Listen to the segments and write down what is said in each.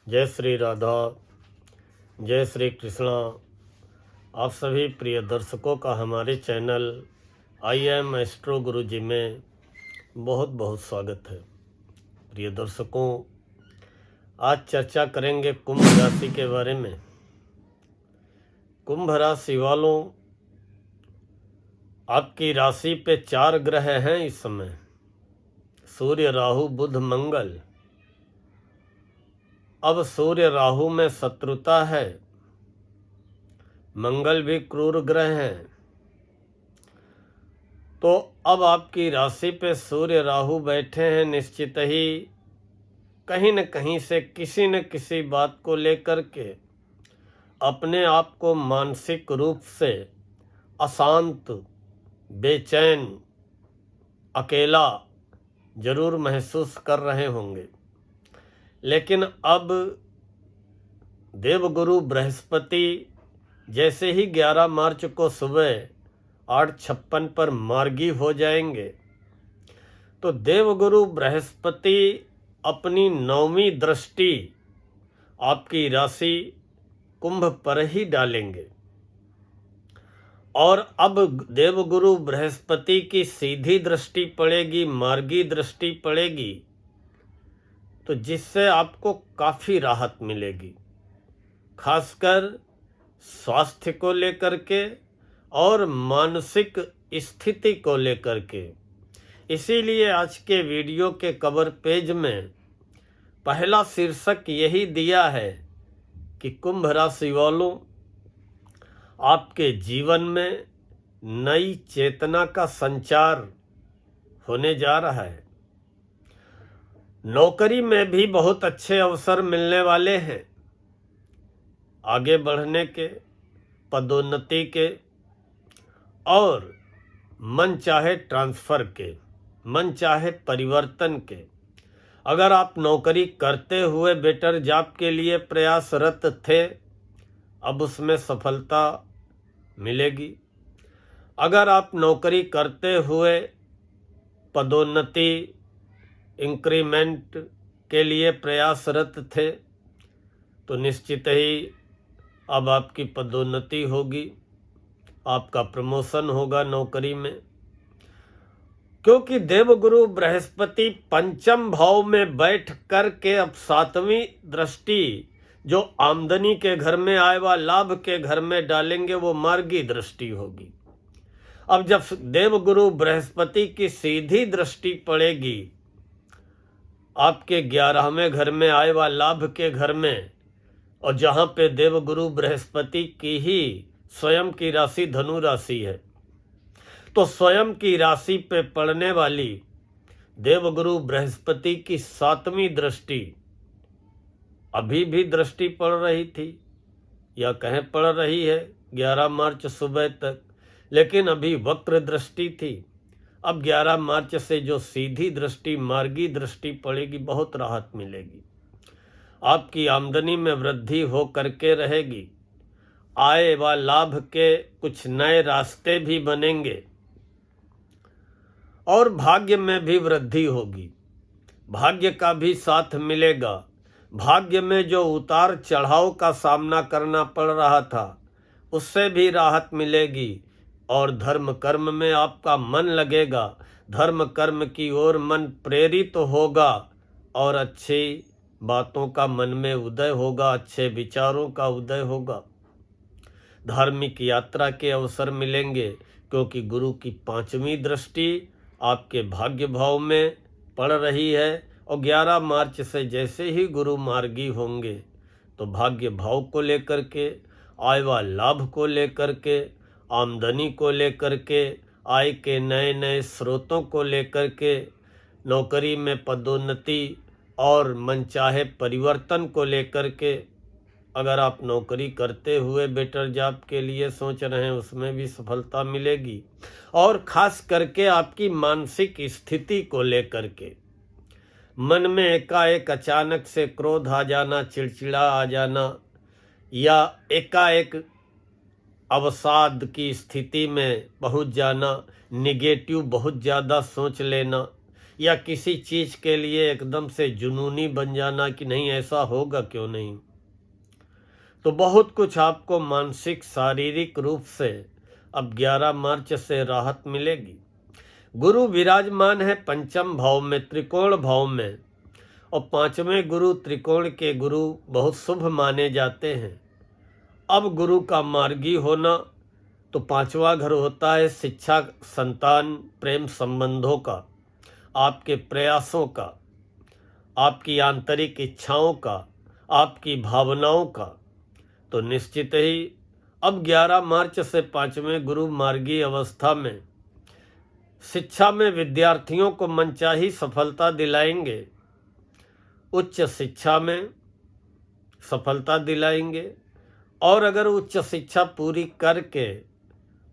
जय श्री राधा, जय श्री कृष्णा। आप सभी प्रिय दर्शकों का हमारे चैनल आई एम एस्ट्रो गुरु जी में बहुत बहुत स्वागत है। प्रिय दर्शकों, आज चर्चा करेंगे कुंभ राशि के बारे में। कुंभ राशि वालों, आपकी राशि पे 4 ग्रह हैं इस समय: सूर्य, राहु, बुध, मंगल। अब सूर्य राहु में शत्रुता है, मंगल भी क्रूर ग्रह हैं। तो अब आपकी राशि पे सूर्य राहु बैठे हैं, निश्चित ही कहीं न कहीं से किसी न किसी बात को लेकर के अपने आप को मानसिक रूप से अशांत, बेचैन, अकेला जरूर महसूस कर रहे होंगे। लेकिन अब देवगुरु बृहस्पति जैसे ही 11 मार्च को सुबह 8:56 पर मार्गी हो जाएंगे, तो देवगुरु बृहस्पति अपनी 9वीं दृष्टि आपकी राशि कुंभ पर ही डालेंगे। और अब देवगुरु बृहस्पति की सीधी दृष्टि पड़ेगी, मार्गी दृष्टि पड़ेगी, तो जिससे आपको काफ़ी राहत मिलेगी, खासकर स्वास्थ्य को लेकर के और मानसिक स्थिति को लेकर के। इसीलिए आज के वीडियो के कवर पेज में पहला शीर्षक यही दिया है कि कुंभ राशि वालों, आपके जीवन में नई चेतना का संचार होने जा रहा है। नौकरी में भी बहुत अच्छे अवसर मिलने वाले हैं, आगे बढ़ने के, पदोन्नति के और मन चाहे ट्रांसफ़र के, मन चाहे परिवर्तन के। अगर आप नौकरी करते हुए बेटर जॉब के लिए प्रयासरत थे, अब उसमें सफलता मिलेगी। अगर आप नौकरी करते हुए पदोन्नति, इंक्रीमेंट के लिए प्रयासरत थे, तो निश्चित ही अब आपकी पदोन्नति होगी, आपका प्रमोशन होगा नौकरी में। क्योंकि देवगुरु बृहस्पति पंचम भाव में बैठ कर के अब 7वीं दृष्टि जो आमदनी के घर में आए व लाभ के घर में डालेंगे, वो मार्गी दृष्टि होगी। अब जब देवगुरु बृहस्पति की सीधी दृष्टि पड़ेगी आपके 11वें घर में आए व लाभ के घर में, और जहाँ पे देवगुरु बृहस्पति की ही स्वयं की राशि धनु राशि है, तो स्वयं की राशि पे पड़ने वाली देवगुरु बृहस्पति की 7वीं दृष्टि, अभी भी दृष्टि पड़ रही थी या कहें पड़ रही है 11 मार्च सुबह तक, लेकिन अभी वक्र दृष्टि थी। अब 11 मार्च से जो सीधी दृष्टि, मार्गी दृष्टि पड़ेगी, बहुत राहत मिलेगी। आपकी आमदनी में वृद्धि हो करके रहेगी, आय व लाभ के कुछ नए रास्ते भी बनेंगे और भाग्य में भी वृद्धि होगी, भाग्य का भी साथ मिलेगा। भाग्य में जो उतार चढ़ाव का सामना करना पड़ रहा था, उससे भी राहत मिलेगी और धर्म कर्म में आपका मन लगेगा, धर्म कर्म की ओर मन प्रेरित होगा और अच्छी बातों का मन में उदय होगा, अच्छे विचारों का उदय होगा। धार्मिक यात्रा के अवसर मिलेंगे, क्योंकि गुरु की 5वीं दृष्टि आपके भाग्य भाव में पड़ रही है। और 11 मार्च से जैसे ही गुरु मार्गी होंगे, तो भाग्य भाव को लेकर के, आय व लाभ को लेकर के, आमदनी को लेकर के, आय के नए नए स्रोतों को लेकर के, नौकरी में पदोन्नति और मनचाहे परिवर्तन को लेकर के, अगर आप नौकरी करते हुए बेटर जॉब के लिए सोच रहे हैं, उसमें भी सफलता मिलेगी। और खास करके आपकी मानसिक स्थिति को लेकर के, मन में एकाएक अचानक से क्रोध आ जाना, चिड़चिड़ा आ जाना, या एकाएक अवसाद की स्थिति में पहुंच जाना, निगेटिव बहुत ज़्यादा सोच लेना, या किसी चीज के लिए एकदम से जुनूनी बन जाना कि नहीं ऐसा होगा क्यों नहीं। तो बहुत कुछ आपको मानसिक शारीरिक रूप से अब 11 मार्च से राहत मिलेगी। गुरु विराजमान है पंचम भाव में, त्रिकोण भाव में, और पांचवें गुरु त्रिकोण के गुरु बहुत शुभ माने जाते हैं। अब गुरु का मार्गी होना, तो पांचवा घर होता है शिक्षा, संतान, प्रेम संबंधों का, आपके प्रयासों का, आपकी आंतरिक इच्छाओं का, आपकी भावनाओं का। तो निश्चित ही अब 11 मार्च से पांचवें गुरु मार्गी अवस्था में शिक्षा में विद्यार्थियों को मनचाही सफलता दिलाएंगे, उच्च शिक्षा में सफलता दिलाएंगे। और अगर उच्च शिक्षा पूरी करके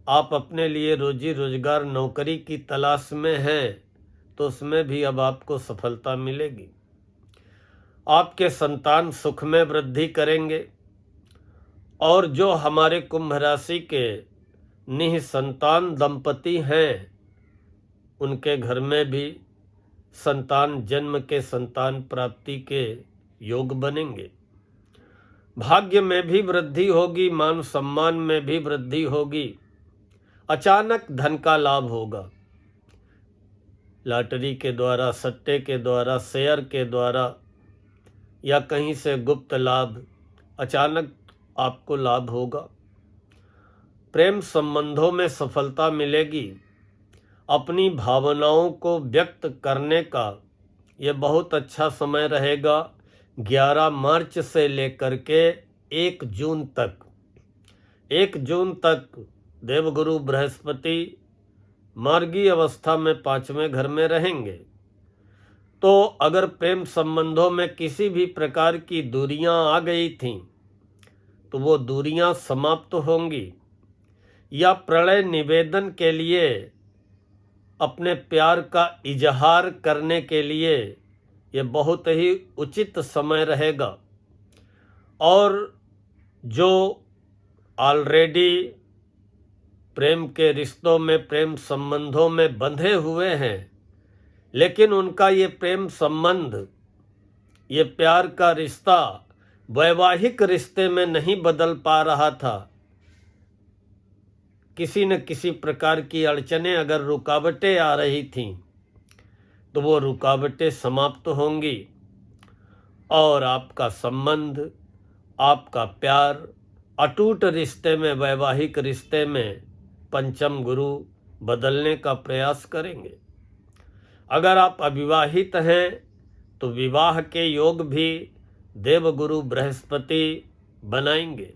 आप अपने लिए रोजी रोजगार नौकरी की तलाश में हैं, तो उसमें भी अब आपको सफलता मिलेगी। आपके संतान सुख में वृद्धि करेंगे। और जो हमारे कुंभ राशि के निःसंतान दंपति हैं, उनके घर में भी संतान जन्म के, संतान प्राप्ति के योग बनेंगे। भाग्य में भी वृद्धि होगी, मान सम्मान में भी वृद्धि होगी। अचानक धन का लाभ होगा, लॉटरी के द्वारा, सट्टे के द्वारा, शेयर के द्वारा, या कहीं से गुप्त लाभ, अचानक आपको लाभ होगा। प्रेम संबंधों में सफलता मिलेगी। अपनी भावनाओं को व्यक्त करने का ये बहुत अच्छा समय रहेगा। 11 मार्च से लेकर के 1 जून तक। 1 जून तक देवगुरु बृहस्पति मार्गी अवस्था में पांचवें घर में रहेंगे। तो अगर प्रेम संबंधों में किसी भी प्रकार की दूरियां आ गई थीं, तो वो दूरियां समाप्त होंगी। या प्रणय निवेदन के लिए, अपने प्यार का इजहार करने के लिए ये बहुत ही उचित समय रहेगा। और जो ऑलरेडी प्रेम के रिश्तों में, प्रेम संबंधों में बंधे हुए हैं, लेकिन उनका ये प्रेम संबंध, ये प्यार का रिश्ता वैवाहिक रिश्ते में नहीं बदल पा रहा था, किसी न किसी प्रकार की अड़चनें, अगर रुकावटें आ रही थीं, तो वो रुकावटें समाप्त होंगी। और आपका संबंध, आपका प्यार अटूट रिश्ते में, वैवाहिक रिश्ते में पंचम गुरु बदलने का प्रयास करेंगे। अगर आप अविवाहित हैं, तो विवाह के योग भी देवगुरु बृहस्पति बनाएंगे।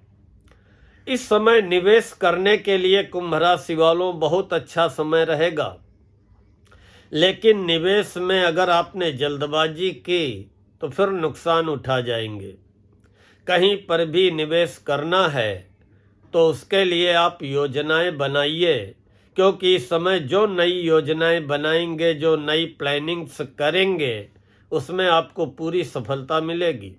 इस समय निवेश करने के लिए कुंभ राशि वालों बहुत अच्छा समय रहेगा। लेकिन निवेश में अगर आपने जल्दबाजी की, तो फिर नुकसान उठा जाएंगे। कहीं पर भी निवेश करना है, तो उसके लिए आप योजनाएं बनाइए, क्योंकि इस समय जो नई योजनाएं बनाएंगे, जो नई प्लानिंग्स करेंगे, उसमें आपको पूरी सफलता मिलेगी।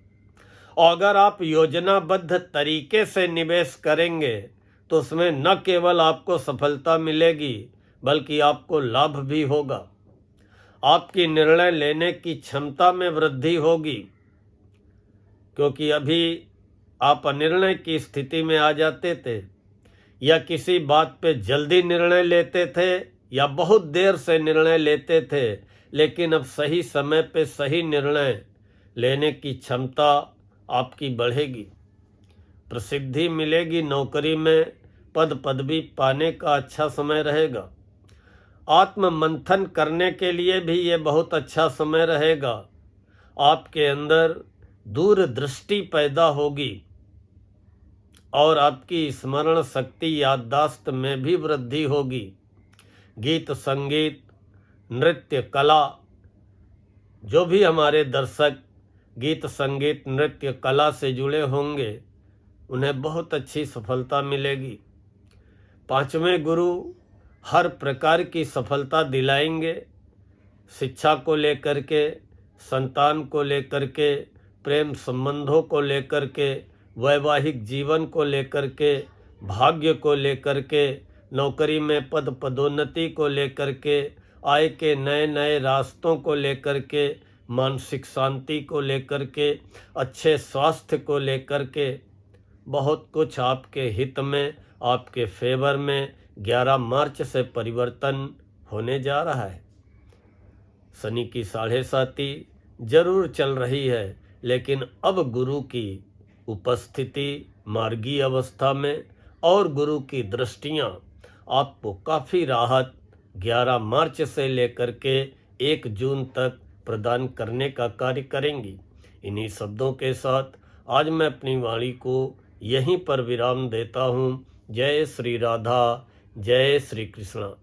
और अगर आप योजनाबद्ध तरीके से निवेश करेंगे, तो उसमें न केवल आपको सफलता मिलेगी, बल्कि आपको लाभ भी होगा। आपकी निर्णय लेने की क्षमता में वृद्धि होगी, क्योंकि अभी आप अनिर्णय की स्थिति में आ जाते थे, या किसी बात पे जल्दी निर्णय लेते थे, या बहुत देर से निर्णय लेते थे। लेकिन अब सही समय पे सही निर्णय लेने की क्षमता आपकी बढ़ेगी। प्रसिद्धि मिलेगी, नौकरी में पद पदवी पाने का अच्छा समय रहेगा। आत्म मंथन करने के लिए भी ये बहुत अच्छा समय रहेगा। आपके अंदर दूरदृष्टि पैदा होगी, और आपकी स्मरण शक्ति, याददाश्त में भी वृद्धि होगी। गीत, संगीत, नृत्य, कला, जो भी हमारे दर्शक गीत, संगीत, नृत्य, कला से जुड़े होंगे, उन्हें बहुत अच्छी सफलता मिलेगी। पांचवें गुरु हर प्रकार की सफलता दिलाएंगे। शिक्षा को लेकर के, संतान को लेकर के, प्रेम संबंधों को लेकर के, वैवाहिक जीवन को लेकर के, भाग्य को लेकर के, नौकरी में पद पदोन्नति को लेकर के, आय के नए नए रास्तों को लेकर के, मानसिक शांति को लेकर के, अच्छे स्वास्थ्य को लेकर के, बहुत कुछ आपके हित में, आपके फेवर में 11 मार्च से परिवर्तन होने जा रहा है। शनि की 7.5 जरूर चल रही है, लेकिन अब गुरु की उपस्थिति मार्गीय अवस्था में और गुरु की दृष्टियां आपको काफ़ी राहत 11 मार्च से लेकर के 1 जून तक प्रदान करने का कार्य करेंगी। इन्हीं शब्दों के साथ आज मैं अपनी वाणी को यहीं पर विराम देता हूँ। जय श्री राधा, जय श्री कृष्णा।